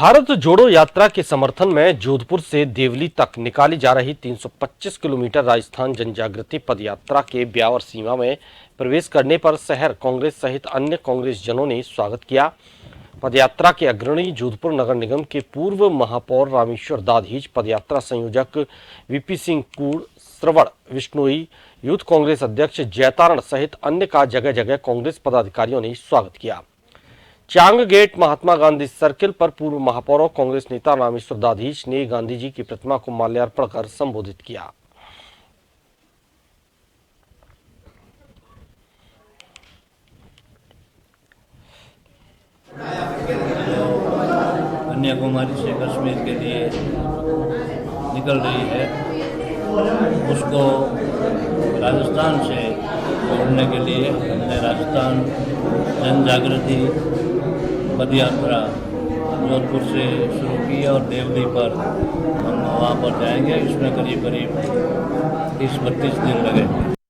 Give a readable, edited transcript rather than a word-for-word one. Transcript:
भारत जोड़ो यात्रा के समर्थन में जोधपुर से देवली तक निकाली जा रही 325 किलोमीटर राजस्थान जनजागृति पदयात्रा के ब्यावर सीमा में प्रवेश करने पर शहर कांग्रेस सहित अन्य कांग्रेस जनों ने स्वागत किया। पदयात्रा के अग्रणी जोधपुर नगर निगम के पूर्व महापौर रामेश्वर दाधीच, पदयात्रा संयोजक वीपी सिंह कूड़, श्रवण विष्णोई, यूथ कांग्रेस अध्यक्ष जयतारण सहित अन्य का जगह जगह कांग्रेस पदाधिकारियों ने स्वागत किया। चांग गेट महात्मा गांधी सर्किल पर पूर्व महापौर और कांग्रेस नेता रामेश्वर दाधीच ने गांधी जी की प्रतिमा को माल्यार्पण कर संबोधित किया। कन्याकुमारी से कश्मीर के लिए निकल रही है, उसको राजस्थान से जोड़ने के लिए हमने राजस्थान जन जागृति पदयात्रा जोधपुर से शुरू की और देवली पर हम वहाँ पर जाएंगे। इसमें करीब 30-32 दिन लगेंगे।